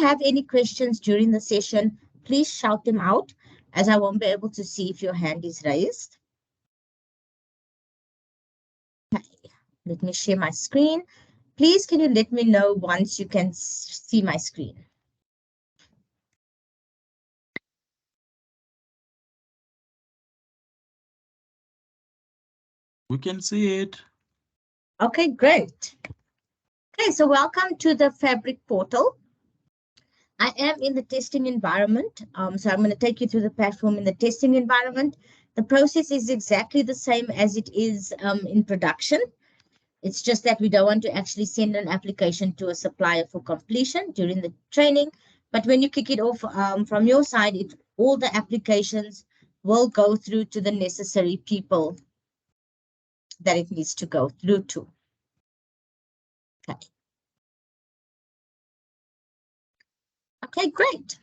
you have any questions during the session, please shout them out, as I won't be able to see if your hand is raised. Okay, let me share my screen. Please, can you let me know once you can see my screen? We can see it. Okay, great. Okay, so welcome to the Fabric portal. I am in the testing environment. So I'm going to take you through the platform in the testing environment. The process is exactly the same as it is in production. It's just that we don't want to actually send an application to a supplier for completion during the training. But when you kick it off from your side, all the applications will go through to the necessary people that it needs to go through to. Okay. Okay, great.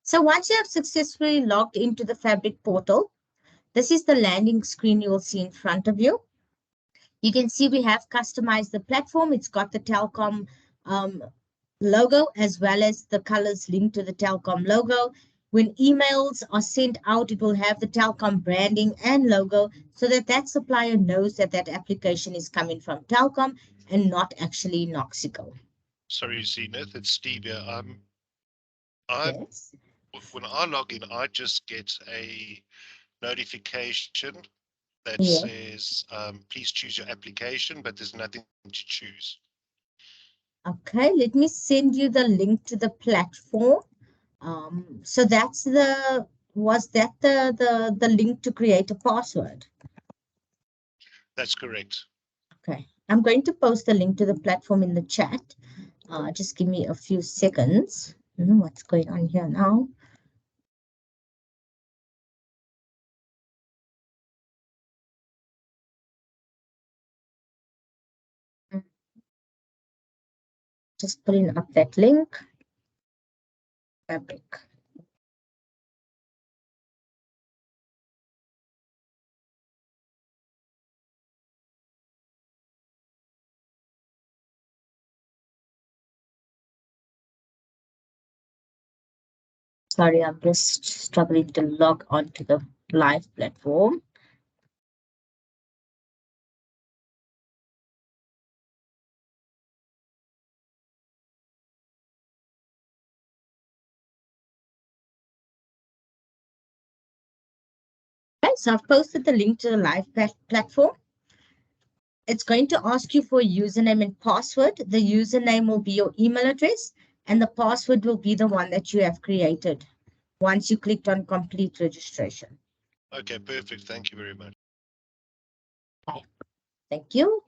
So once you have successfully logged into the Fabric portal, this is the landing screen you will see in front of you. You can see we have customized the platform. It's got the Telkom logo as well as the colors linked to the Telkom logo. When emails are sent out, it will have the Telkom branding and logo so that that supplier knows that that application is coming from Telkom and not actually Noxico. Sorry, Zenith, it's Steve here. Yes. When I log in, I just get a notification that Yeah. says, please choose your application, but there's nothing to choose. Okay, let me send you the link to the platform. So that's was that the link to create a password? That's correct. Okay, I'm going to post the link to the platform in the chat. Just give me a few seconds. I don't know what's going on here now. Just putting up that link. Fabric. Sorry, I'm just struggling to log onto the live platform. Okay, so I've posted the link to the live platform. It's going to ask you for a username and password. The username will be your email address, and the password will be the one that you have created once you clicked on complete registration. Okay, perfect. Thank you very much. Okay. Thank you.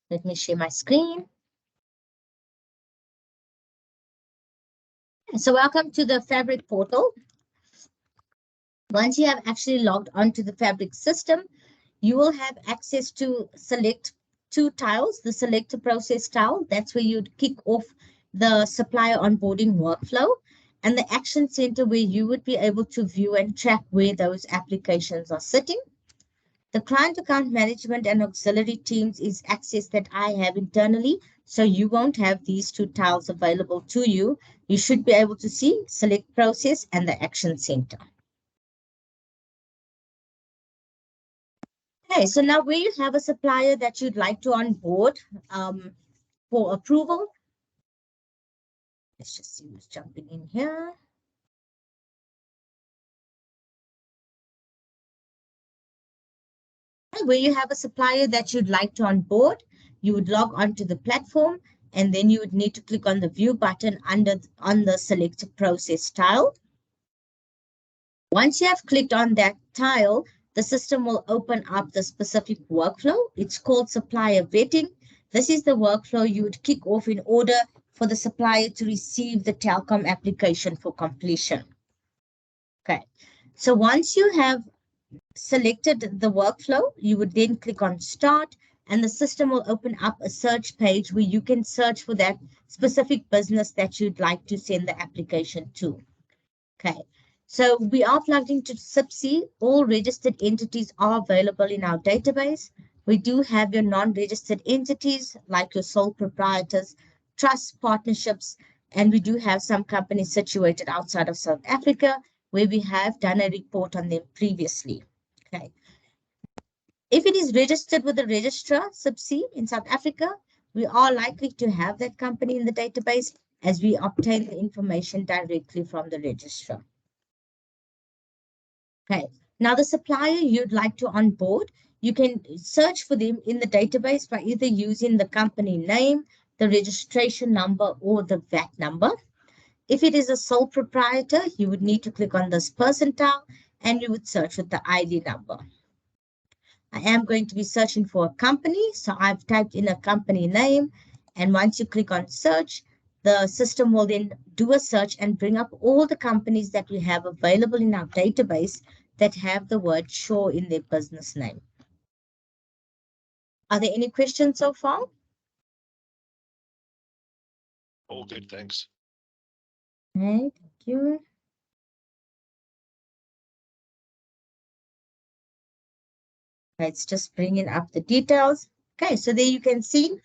Let me share my screen. So welcome to the Fabric portal. Once you have actually logged onto the Fabric system, you will have access to select two tiles, the select a process tile. That's where you'd kick off the supplier onboarding workflow, and the action center where you would be able to view and track where those applications are sitting. The client account management and auxiliary teams is access that I have internally, so you won't have these two tiles available to you. You should be able to see select process and the action center. Okay, so now where you have a supplier that you'd like to onboard for approval, let's just see who's jumping in here. Where you have a supplier that you'd like to onboard, you would log onto the platform, and then you would need to click on the view button on the select process tile. Once you have clicked on that tile, the system will open up the specific workflow. It's called supplier vetting. This is the workflow you would kick off in order for the supplier to receive the Telkom application for completion. Okay, so once you have selected the workflow, you would then click on start, and the system will open up a search page where you can search for that specific business that you'd like to send the application to. Okay, so we are plugged into SIPC. All registered entities are available in our database. We do have your non-registered entities like your sole proprietors, trusts, partnerships, And we do have some companies situated outside of South Africa where we have done a report on them previously. Okay. If it is registered with the registrar, subsea in South Africa, we are likely to have that company in the database as we obtain the information directly from the registrar. Okay. Now, the supplier you'd like to onboard, you can search for them in the database by either using the company name, the registration number, or the VAT number. If it is a sole proprietor, you would need to click on this percentile and you would search with the ID number. I am going to be searching for a company, so I've typed in a company name, and once you click on search, the system will then do a search and bring up all the companies that we have available in our database that have the word Shaw in their business name. Are there any questions so far? All good, thanks. Okay, thank you. Okay, it's just bringing up the details. Okay, so there you can see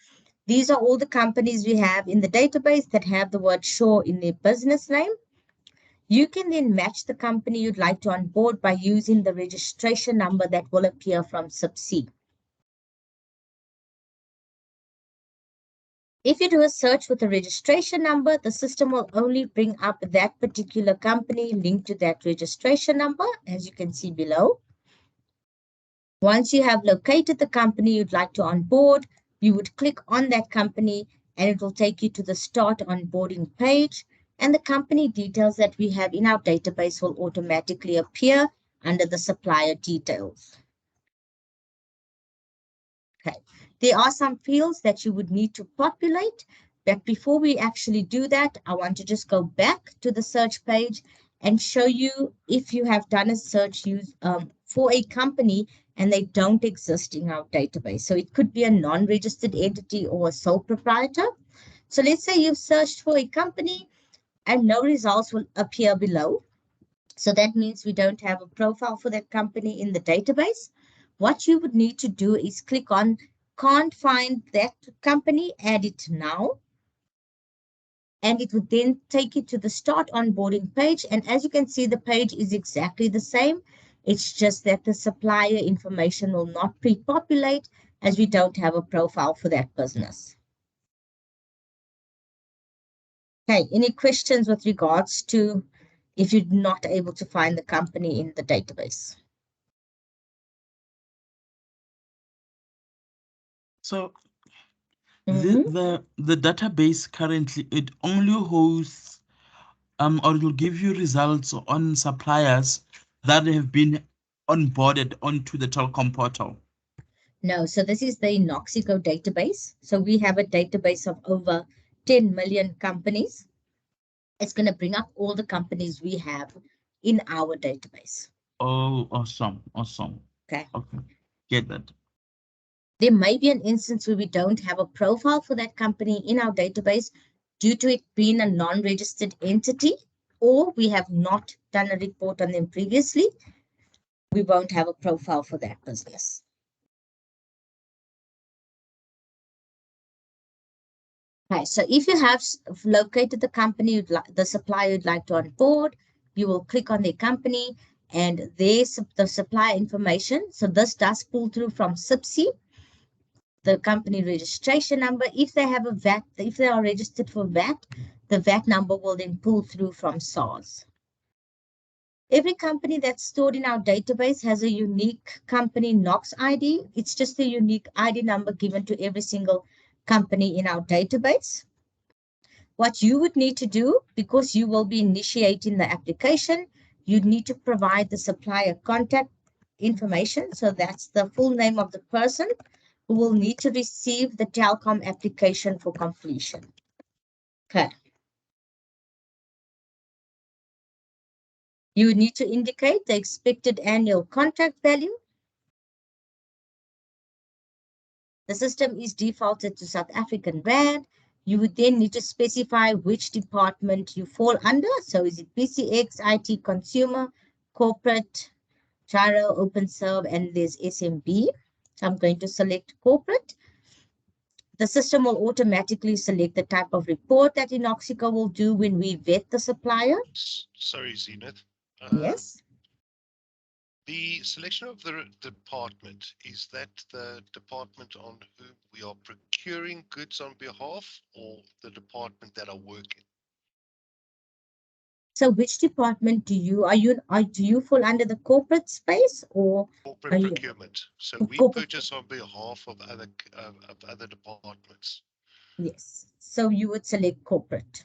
these are all the companies we have in the database that have the word Shaw in their business name. You can then match the company you'd like to onboard by using the registration number that will appear from Subsea. If you do a search with a registration number, the system will only bring up that particular company linked to that registration number, as you can see below. Once you have located the company you'd like to onboard, you would click on that company and it will take you to the Start Onboarding page, and the company details that we have in our database will automatically appear under the supplier details. Okay, there are some fields that you would need to populate, but before we actually do that, I want to just go back to the search page and show you if you have done a search for a company and they don't exist in our database. So it could be a non-registered entity or a sole proprietor. So let's say you've searched for a company and no results will appear below. So that means we don't have a profile for that company in the database. What you would need to do is click on can't find that company, add it now. And it would then take you to the Start Onboarding page. And as you can see, the page is exactly the same. It's just that the supplier information will not pre-populate as we don't have a profile for that business. Okay, any questions with regards to if you're not able to find the company in the database? So the database currently, it only hosts or it will give you results on suppliers that have been onboarded onto the Telkom portal. No, so this is the Noxico database. So we have a database of over 10 million companies. It's going to bring up all the companies we have in our database. Oh, awesome. Okay. Get that. There may be an instance where we don't have a profile for that company in our database due to it being a non-registered entity, or we have not done a report on them previously. We won't have a profile for that business. Okay, so if you have located the company, the supplier you'd like to onboard, you will click on their company and there's the supplier information. So this does pull through from Subsea, the company registration number. If they have a VAT, if they are registered for VAT, the VAT number will then pull through from SARS. Every company that's stored in our database has a unique company NOx ID. It's just a unique ID number given to every single company in our database. What you would need to do, because you will be initiating the application, you need to provide the supplier contact information. So that's the full name of the person who will need to receive the Telkom application for completion. Okay. You would need to indicate the expected annual contract value. The system is defaulted to South African Rand. You would then need to specify which department you fall under. So is it BCX, IT, consumer, corporate, Gyro, OpenServe, and there's SMB. So I'm going to select corporate. The system will automatically select the type of report that Inoxica will do when we vet the supplier. Sorry, Zenith. Yes. The selection of the department, is that the department on whom we are procuring goods on behalf, or the department that are working? So which department do you fall under the corporate space, or are Corporate you procurement. So we corporate? purchase on behalf of other departments. Yes. So you would select corporate.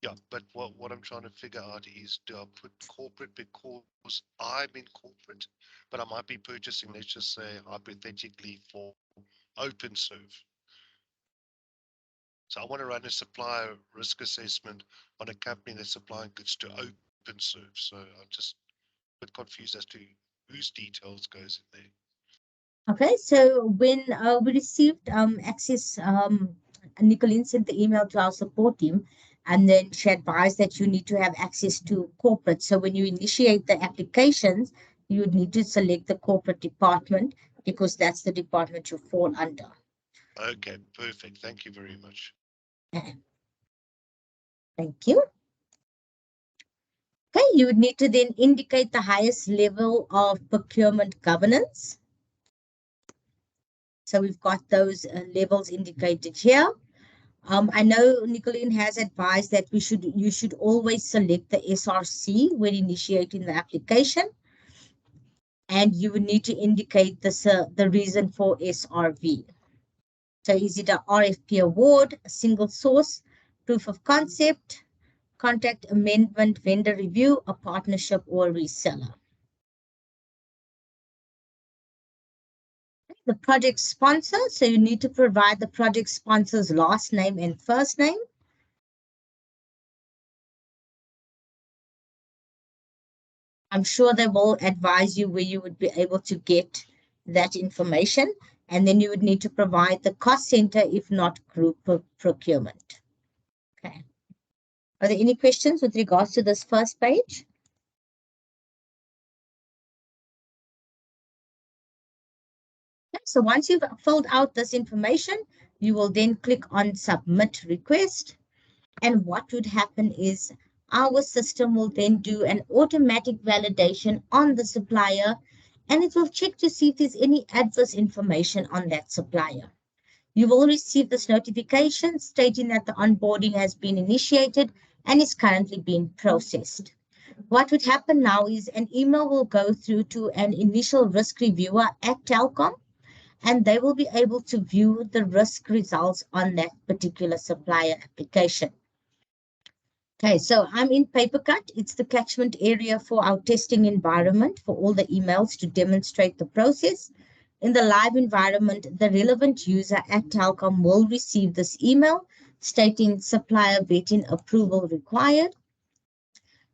Yeah, but what I'm trying to figure out is, do I put corporate because I'm in corporate, but I might be purchasing, let's just say hypothetically, for OpenServe. So I want to run a supplier risk assessment on a company that's supplying goods to OpenServe. So I'm just a bit confused as to whose details goes in there. Okay, so when we received access, Nicolene sent the email to our support team, and then she advised that you need to have access to corporate. So when you initiate the applications, you would need to select the corporate department because that's the department you fall under. Okay, perfect. Thank you very much. Thank you. Okay, you would need to then indicate the highest level of procurement governance. So we've got those levels indicated here. I know Nicolene has advised that you should always select the SRC when initiating the application, and you would need to indicate the reason for SRV. So is it a RFP award, a single source, proof of concept, contract amendment, vendor review, a partnership, or a reseller? The project sponsor, so you need to provide the project sponsor's last name and first name. I'm sure they will advise you where you would be able to get that information. And then you would need to provide the cost center, if not group procurement. Okay. Are there any questions with regards to this first page? Okay, so once you've filled out this information, you will then click on submit request. And what would happen is our system will then do an automatic validation on the supplier, and it will check to see if there's any adverse information on that supplier. You will receive this notification stating that the onboarding has been initiated and is currently being processed. What would happen now is an email will go through to an initial risk reviewer at Telkom, and they will be able to view the risk results on that particular supplier application. Okay, so I'm in PaperCut. It's the catchment area for our testing environment for all the emails to demonstrate the process. In the live environment, the relevant user at Telkom will receive this email stating supplier vetting approval required.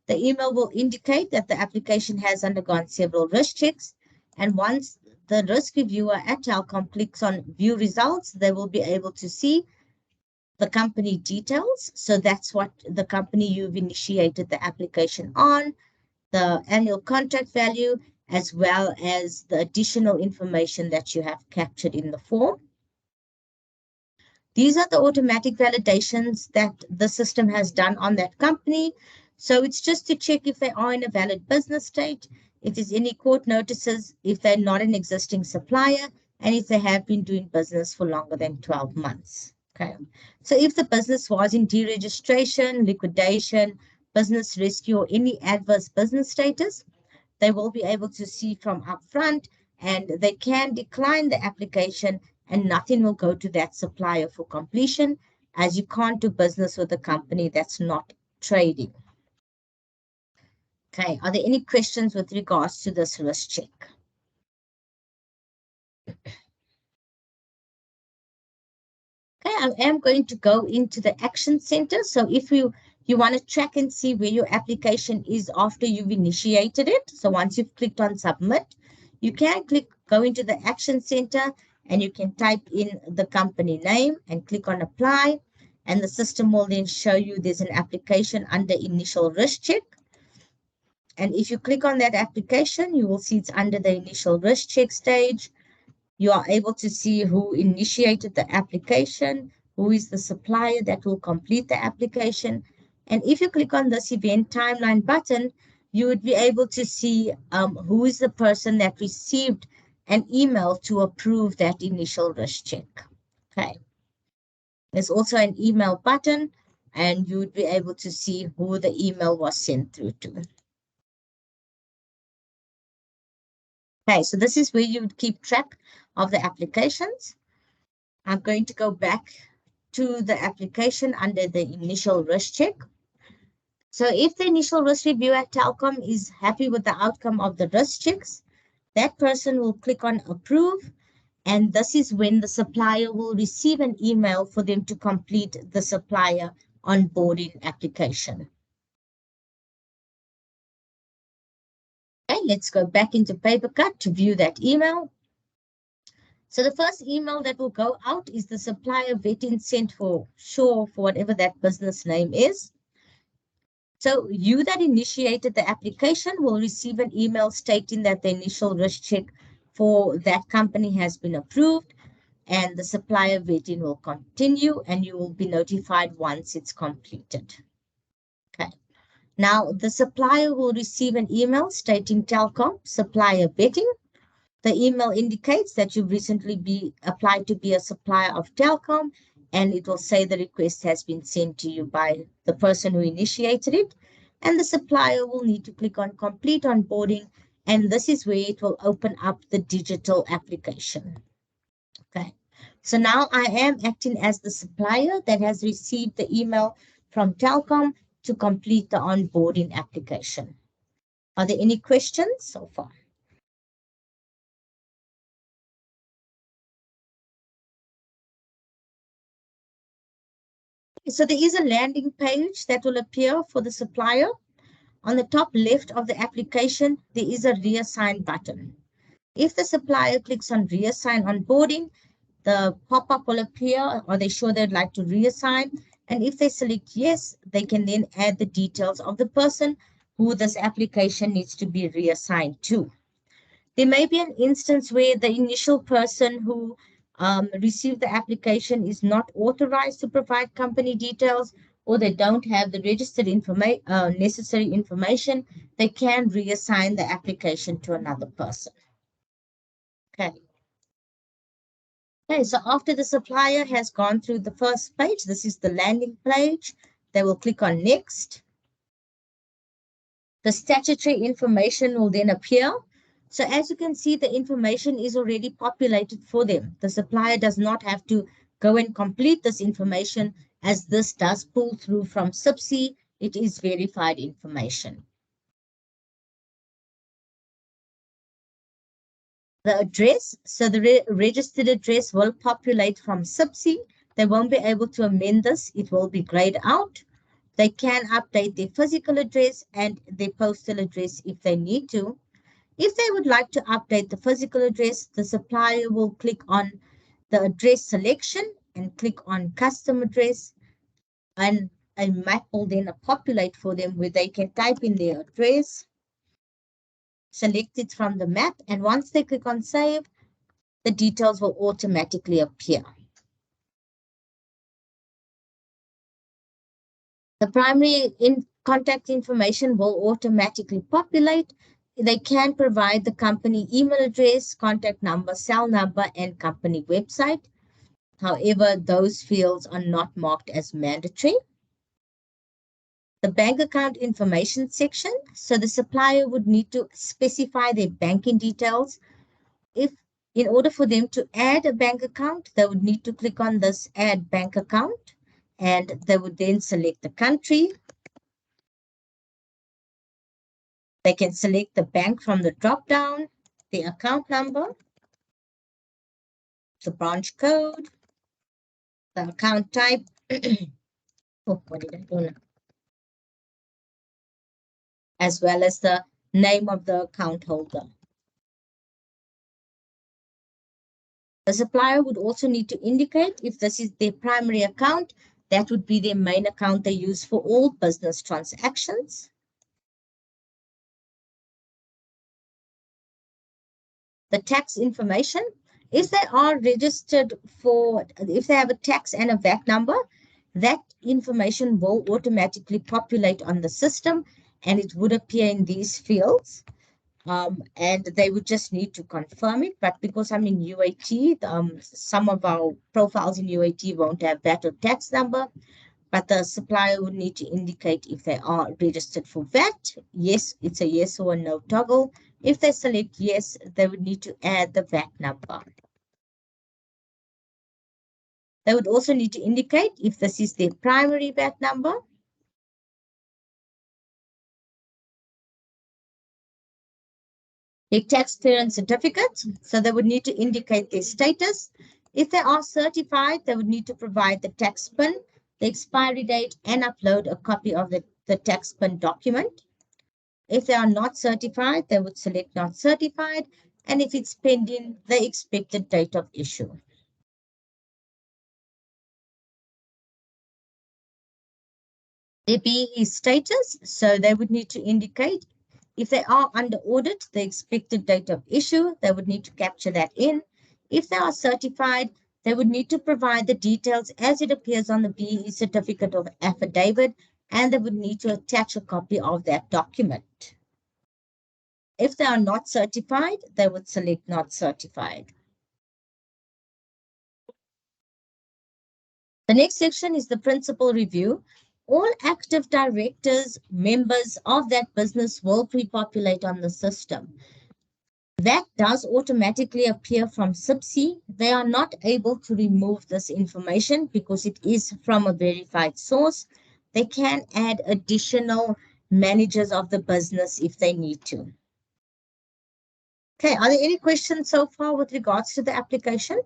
The email will indicate that the application has undergone several risk checks, and once the risk reviewer at Telkom clicks on view results, they will be able to see the company details. So that's what the company you've initiated the application on, the annual contract value, as well as the additional information that you have captured in the form. These are the automatic validations that the system has done on that company. So it's just to check if they are in a valid business state, if there's any court notices, if they're not an existing supplier, and if they have been doing business for longer than 12 months. Okay. So if the business was in deregistration, liquidation, business rescue, or any adverse business status, they will be able to see from upfront, and they can decline the application and nothing will go to that supplier for completion, as you can't do business with a company that's not trading. Okay, are there any questions with regards to this risk check? Okay, I am going to go into the action center. So if you want to track and see where your application is after you've initiated it. So once you've clicked on submit, you can go into the action center, and you can type in the company name and click on apply. And the system will then show you there's an application under initial risk check. And if you click on that application, you will see it's under the initial risk check stage. You are able to see who initiated the application, who is the supplier that will complete the application. And if you click on this event timeline button, you would be able to see who is the person that received an email to approve that initial risk check. Okay. There's also an email button, and you would be able to see who the email was sent through to. Okay, so this is where you would keep track of the applications. I'm going to go back to the application under the initial risk check. So if the initial risk review at Telkom is happy with the outcome of the risk checks, that person will click on approve, and this is when the supplier will receive an email for them to complete the supplier onboarding application. Okay, let's go back into PaperCut to view that email. So the first email that will go out is the supplier vetting sent for sure for whatever that business name is. So you that initiated the application will receive an email stating that the initial risk check for that company has been approved, and the supplier vetting will continue, and you will be notified once it's completed. Okay. Now the supplier will receive an email stating Telkom supplier vetting. The email indicates that you've recently applied to be a supplier of Telkom, and it will say the request has been sent to you by the person who initiated it. And the supplier will need to click on complete onboarding, and this is where it will open up the digital application. Okay. So now I am acting as the supplier that has received the email from Telkom to complete the onboarding application. Are there any questions so far? So there is a landing page that will appear for the supplier. On the top left of the application, there is a reassign button. If the supplier clicks on reassign onboarding, the pop-up will appear. Are they sure they'd like to reassign? And if they select yes, they can then add the details of the person who this application needs to be reassigned to. There may be an instance where the initial person who received the application is not authorized to provide company details, or they don't have the registered necessary information. They can reassign the application to another person. Okay. Okay, so after the supplier has gone through the first page, this is the landing page, they will click on next. The statutory information will then appear. So as you can see, the information is already populated for them. The supplier does not have to go and complete this information, as this does pull through from SIPC. It is verified information. The address, so the registered address will populate from SIPC. They won't be able to amend this. It will be grayed out. They can update their physical address and their postal address if they need to. If they would like to update the physical address, the supplier will click on the address selection and click on custom address, and a map will then populate for them where they can type in their address, select it from the map, and once they click on save, the details will automatically appear. The primary contact information will automatically populate. They can provide the company email address, contact number, cell number, and company website. However, those fields are not marked as mandatory. The bank account information section. So the supplier would need to specify their banking details. In order for them to add a bank account, they would need to click on this add bank account, and they would then select the country. They can select the bank from the drop-down, the account number, the branch code, the account type. Oh, what did I do now? As well as the name of the account holder. The supplier would also need to indicate if this is their primary account, that would be their main account they use for all business transactions. The tax information. If they are registered for, if they have a tax and a VAT number, that information will automatically populate on the system and it would appear in these fields. And they would just need to confirm it. But because I'm in UAT, some of our profiles in UAT won't have VAT or tax number, but the supplier would need to indicate if they are registered for VAT. Yes, it's a yes or a no toggle. If they select yes, they would need to add the VAT number. They would also need to indicate if this is their primary VAT number. Their tax clearance certificate, so they would need to indicate their status. If they are certified, they would need to provide the tax PIN, the expiry date, and upload a copy of the tax PIN document. If they are not certified, they would select not certified, and if it's pending, the expected date of issue. Their BE status, so they would need to indicate if they are under audit, the expected date of issue, they would need to capture that in. If they are certified, they would need to provide the details as it appears on the BE certificate of affidavit, and they would need to attach a copy of that document. If they are not certified, they would select not certified. The next section is the principal review. All active directors, members of that business will pre-populate on the system. That does automatically appear from SIPC. They are not able to remove this information because it is from a verified source. They can add additional managers of the business if they need to. Okay, are there any questions so far with regards to the application?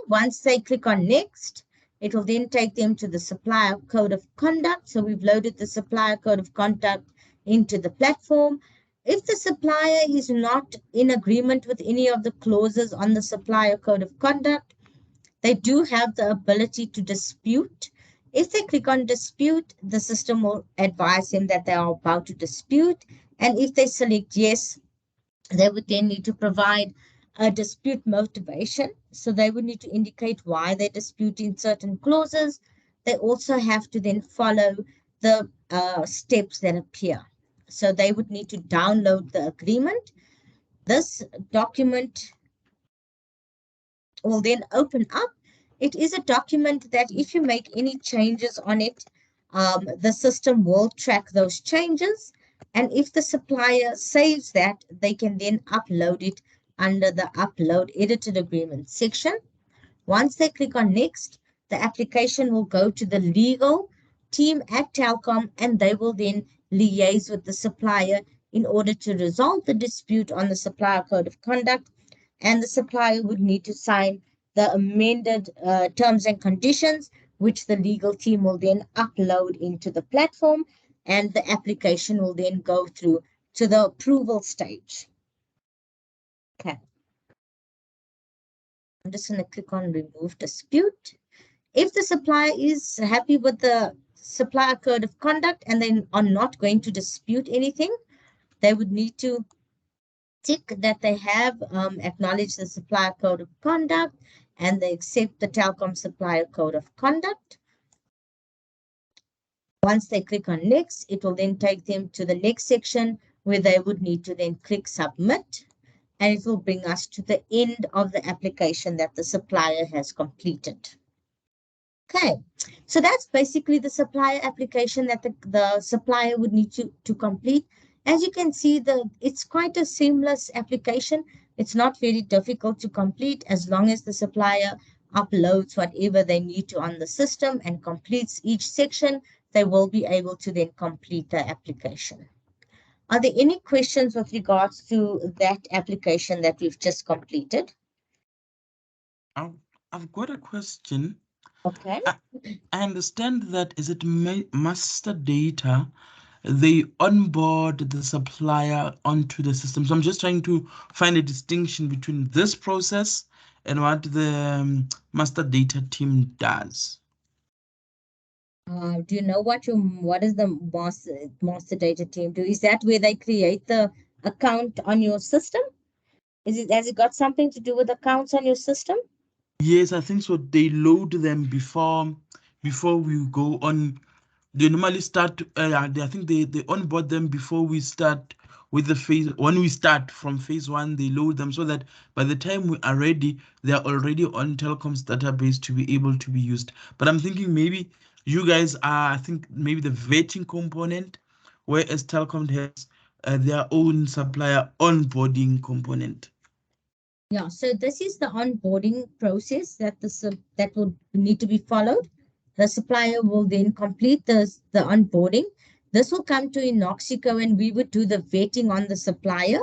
Once they click on next, it will then take them to the supplier code of conduct. So we've loaded the supplier code of conduct into the platform. If the supplier is not in agreement with any of the clauses on the supplier code of conduct, they do have the ability to dispute. If they click on dispute, the system will advise them that they are about to dispute. And if they select yes, they would then need to provide a dispute motivation. So they would need to indicate why they're disputing certain clauses. They also have to then follow the steps that appear. So they would need to download the agreement. This document will then open up. It is a document that if you make any changes on it, the system will track those changes. And if the supplier saves that, they can then upload it under the Upload Edited Agreement section. Once they click on Next, the application will go to the legal team at Telkom, and they will then liaise with the supplier in order to resolve the dispute on the supplier code of conduct, and the supplier would need to sign the amended terms and conditions, which the legal team will then upload into the platform, and the application will then go through to the approval stage. Okay. I'm just going to click on Remove Dispute. If the supplier is happy with the supplier code of conduct and they are not going to dispute anything, they would need to tick that they have acknowledged the supplier code of conduct and they accept the Telkom supplier code of conduct. Once they click on next, it will then take them to the next section where they would need to then click submit, and it will bring us to the end of the application that the supplier has completed. Okay, so that's basically the supplier application that the supplier would need to complete. As you can see, it's quite a seamless application. It's not very difficult to complete as long as the supplier uploads whatever they need to on the system and completes each section, they will be able to then complete the application. Are there any questions with regards to that application that we've just completed? I've got a question. Okay. I understand that is it master data, they onboard the supplier onto the system. So I'm just trying to find a distinction between this process and what the master data team does. Do you know what is the master data team do? Is that where they create the account on your system? Has it got something to do with accounts on your system? Yes, I think so. They load them before we go on. They normally start. I think they onboard them before we start with the phase. When we start from phase one, they load them so that by the time we are ready, they are already on Telkom's database to be able to be used. But I'm thinking maybe you guys are. I think maybe the vetting component, whereas Telkom has their own supplier onboarding component. Yeah, so this is the onboarding process that will need to be followed. The supplier will then complete the onboarding. This will come to Inoxico and we would do the vetting on the supplier.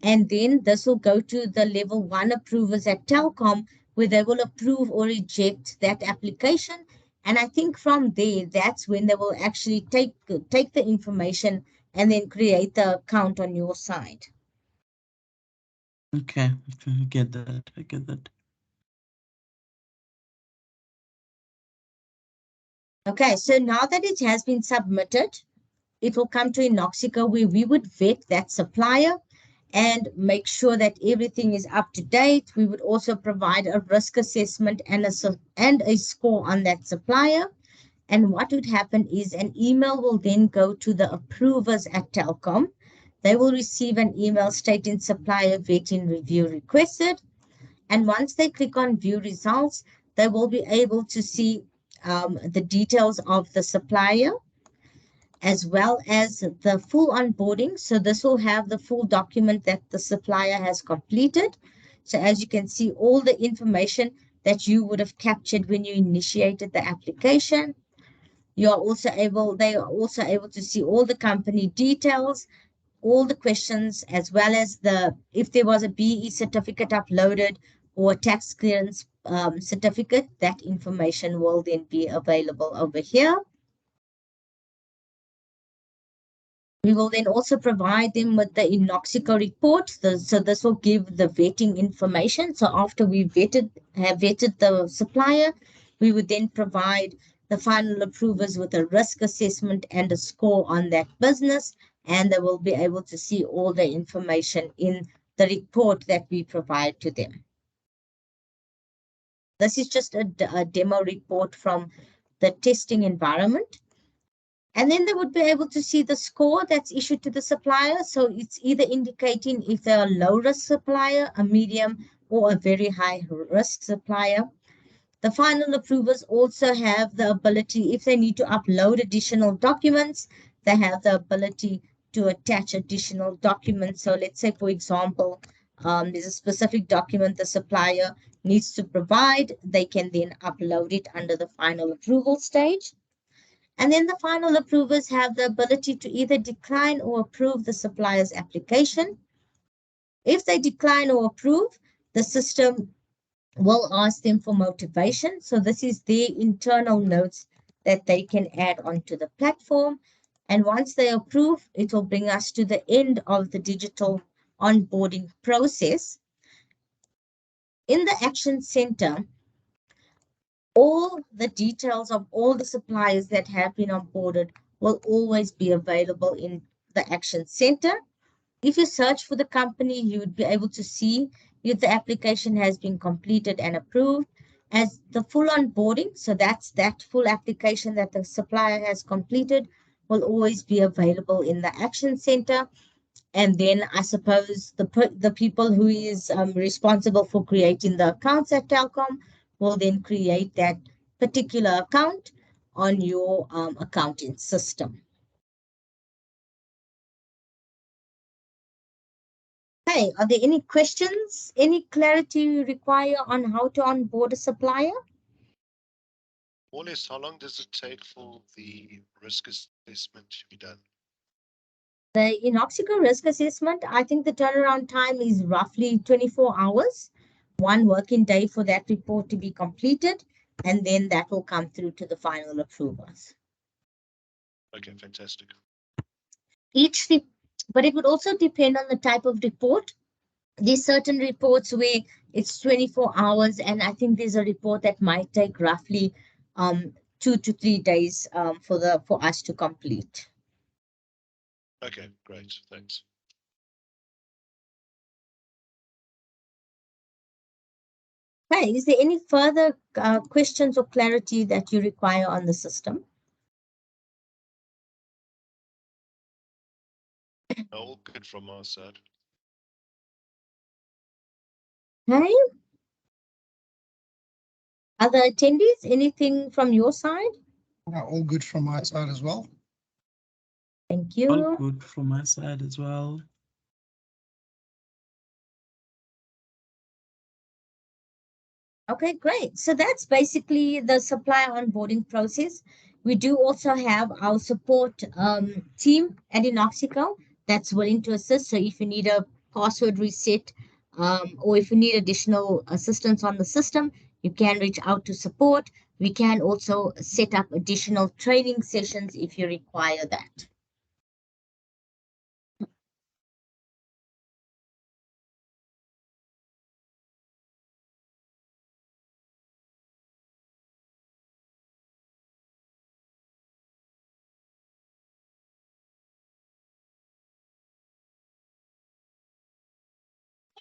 And then this will go to the level one approvers at Telkom, where they will approve or reject that application. And I think from there, that's when they will actually take the information and then create the account on your side. Okay, I get that. I get that. Okay, so now that it has been submitted, it will come to Inoxico where we would vet that supplier and make sure that everything is up to date. We would also provide a risk assessment and a score on that supplier. And what would happen is an email will then go to the approvers at Telkom. They will receive an email stating supplier vetting review requested. And once they click on view results, they will be able to see the details of the supplier as well as the full onboarding. So this will have the full document that the supplier has completed. So as you can see, all the information that you would have captured when you initiated the application. They are also able to see all the company details, all the questions, as well as if there was a BE certificate uploaded or a tax clearance certificate, that information will then be available over here. We will then also provide them with the Inoxico report. So this will give the vetting information. So after we have vetted the supplier, we would then provide the final approvers with a risk assessment and a score on that business. And they will be able to see all the information in the report that we provide to them. This is just a demo report from the testing environment. And then they would be able to see the score that's issued to the supplier. So it's either indicating if they're a low risk supplier, a medium, or a very high risk supplier. The final approvers also have the ability, if they need to upload additional documents, they have the ability to attach additional documents. So let's say, for example, there's a specific document the supplier needs to provide. They can then upload it under the final approval stage. And then the final approvers have the ability to either decline or approve the supplier's application. If they decline or approve, the system will ask them for motivation. So this is their internal notes that they can add onto the platform. And once they approve, it will bring us to the end of the digital onboarding process. In the Action Center, all the details of all the suppliers that have been onboarded will always be available in the Action Center. If you search for the company, you would be able to see if the application has been completed and approved as the full onboarding. So that's that full application that the supplier has completed will always be available in the Action Center. And then I suppose the people who is responsible for creating the accounts at Telkom will then create that particular account on your accounting system. Hey, are there any questions, any clarity you require on how to onboard a supplier? More or less, how long does it take for the risk assessment to be done? The Inoxico risk assessment, I think the turnaround time is roughly 24 hours, one working day for that report to be completed, and then that will come through to the final approvers. Okay, fantastic. But it would also depend on the type of report. there's certain reports where it's 24 hours, and I think there's a report that might take roughly 2 to 3 days for us to complete. Okay, great. Thanks. Okay, is there any further questions or clarity that you require on the system? All good from our side. Okay. Other attendees, anything from your side? All good from my side as well. Thank All you. good from my side as well. Okay, great. So that's basically the supplier onboarding process. We do also have our support team at Inoxico that's willing to assist. So if you need a password reset or if you need additional assistance on the system, you can reach out to support. We can also set up additional training sessions if you require that.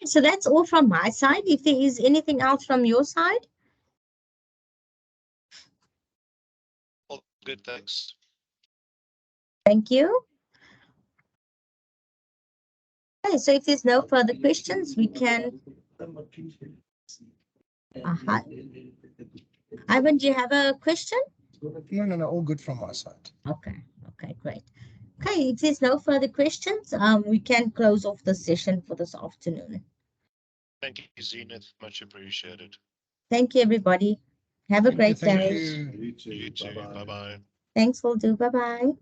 So that's all from my side. If there is anything else from your side. All good, thanks. Thank you. Okay, so if there's no further questions, we can. Ivan, do you have a question? No, all good from my side. Okay, great. Okay, if there's no further questions, we can close off the session for this afternoon. Thank you, Zenith. Much appreciated. Thank you, everybody. Have a great Thank day. you. You too. Bye-bye. Thanks, will do. Bye-bye.